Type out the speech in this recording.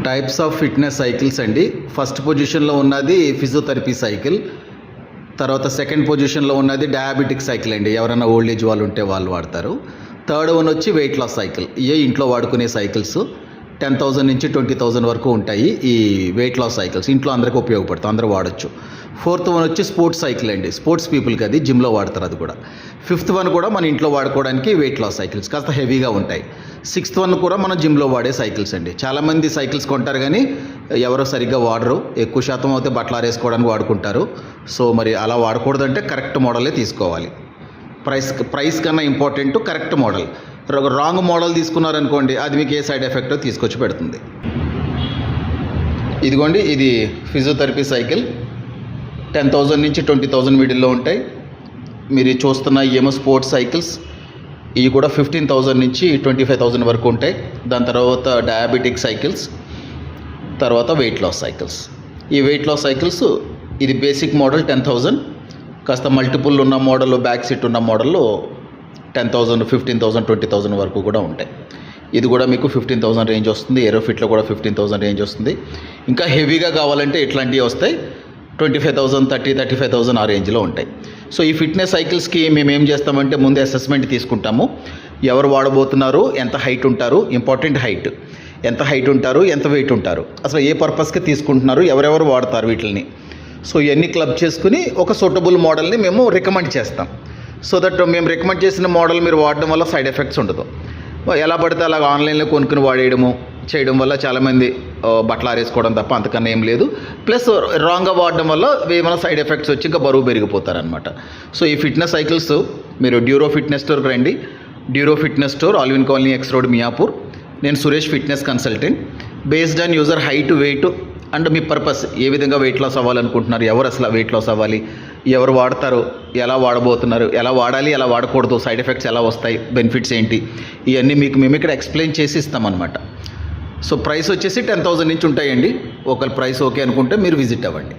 Types of fitness cycles అండి. First పొజిషన్లో ఉన్నది ఫిజియోథెరపీ సైకిల్, తర్వాత సెకండ్ పొజిషన్లో ఉన్నది డయాబెటిక్ సైకిల్ అండి. ఎవరైనా ఓల్డ్ ఏజ్ వాళ్ళు ఉంటే వాళ్ళు వాడతారు. థర్డ్ వన్ వచ్చి వెయిట్ లాస్ సైకిల్. ఇవే ఇంట్లో వాడుకునే సైకిల్స్ 10,000 నుంచి 20,000 వరకు ఉంటాయి. ఈ వెయిట్ లాస్ సైకిల్స్ ఇంట్లో అందరికీ ఉపయోగపడుతుంది, అందరూ వాడచ్చు. ఫోర్త్ వన్ వచ్చి స్పోర్ట్స్ సైకిల్ అండి. స్పోర్ట్స్ పీపుల్కి అది జిమ్లో వాడతారు అది కూడా. ఫిఫ్త్ వన్ కూడా మన ఇంట్లో వాడుకోవడానికి వెయిట్ లాస్ సైకిల్స్ కాస్త హెవీగా ఉంటాయి. సిక్స్త్ వన్ కూడా మనం జిమ్లో వాడే సైకిల్స్ అండి. చాలామంది సైకిల్స్ కొంటారు కానీ ఎవరో సరిగ్గా వాడరు. ఎక్కువ శాతం అయితే బట్టలు ఆరేసుకోవడానికి వాడుకుంటారు. సో మరి అలా వాడకూడదంటే కరెక్ట్ మోడలే తీసుకోవాలి. ప్రైస్ కన్నా important correct model. Wrong model తీసుకున్నారనుకోండి అది మీకు ఏ సైడ్ ఎఫెక్టో తీసుకొచ్చి పెడుతుంది. ఇదిగోండి, ఇది ఫిజియోథెరపీ సైకిల్ 10,000 నుంచి 20,000 మిడిల్లో ఉంటాయి. మీరు చూస్తున్న ఏమో స్పోర్ట్స్ సైకిల్స్, ఇవి కూడా 15,000 నుంచి 25,000 వరకు ఉంటాయి. దాని తర్వాత డయాబెటిక్ సైకిల్స్, తర్వాత వెయిట్ లాస్ సైకిల్స్. ఈ వెయిట్ లాస్ సైకిల్స్ ఇది బేసిక్ మోడల్ 10,000, కాస్త మల్టిపుల్ ఉన్న మోడల్, బ్యాక్ సీట్ ఉన్న మోడల్లో 10,000, 15,000, 20,000 వరకు కూడా ఉంటాయి. ఇది కూడా మీకు 15,000 రేంజ్ వస్తుంది. ఏరోఫిట్లో కూడా 15,000 రేంజ్ వస్తుంది. ఇంకా హెవీగా కావాలంటే ఇట్లాంటివి వస్తాయి. 25,000, 30,000, 35,000 ఆ రేంజ్లో ఉంటాయి. సో ఈ ఫిట్నెస్ సైకిల్స్కి మేము ఏం చేస్తామంటే ముందే అసెస్మెంట్ తీసుకుంటాము. ఎవరు వాడబోతున్నారు, ఎంత హైట్ ఉంటారు, ఇంపార్టెంట్ హైట్, ఎంత హైట్ ఉంటారు, ఎంత వెయిట్ ఉంటారు, అసలు ఏ పర్పస్కి తీసుకుంటున్నారు, ఎవరెవరు వాడతారు వీటిని. సో ఇవన్నీ క్లబ్ చేసుకుని ఒక సూటబుల్ మోడల్ని మేము రికమెండ్ చేస్తాం. సో దట్ మేము రికమెండ్ చేసిన మోడల్ మీరు వాడడం వల్ల సైడ్ ఎఫెక్ట్స్ ఉండదు. ఎలా పడితే అలాగ ఆన్లైన్లో కొనుక్కుని వాడేయడము చేయడం వల్ల చాలామంది బట్టలు ఆరేసుకోవడం తప్ప అంతకన్నా ఏం లేదు. ప్లస్ రాంగ్గా వాడడం వల్ల ఏమైనా సైడ్ ఎఫెక్ట్స్ వచ్చి ఇంకా బరువు పెరిగిపోతారనమాట. సో ఈ ఫిట్నెస్ సైకిల్స్ మీరు డ్యూరో ఫిట్నెస్ స్టోర్కి రండి. Duro fitness store, Alwyn colony, X road, Miyapur. నేను Suresh, fitness consultant. Based on user height, weight and మీ పర్పస్, ఏ విధంగా వెయిట్ లాస్ అవ్వాలనుకుంటున్నారు, ఎవరు అసలు వెయిట్ లాస్ అవ్వాలి, ఎవరు వాడతారు, ఎలా వాడబోతున్నారు, ఎలా వాడాలి, ఎలా వాడకూడదు, సైడ్ ఎఫెక్ట్స్ ఎలా వస్తాయి, బెనిఫిట్స్ ఏంటి, ఇవన్నీ మేము ఇక్కడ ఎక్స్ప్లెయిన్ చేసి ఇస్తామన్నమాట. సో ప్రైస్ వచ్చేసి 10,000 నుంచి ఉంటాయండి. ఒకవేళ ప్రైస్ ఓకే అనుకుంటే మీరు విజిట్ అవ్వండి.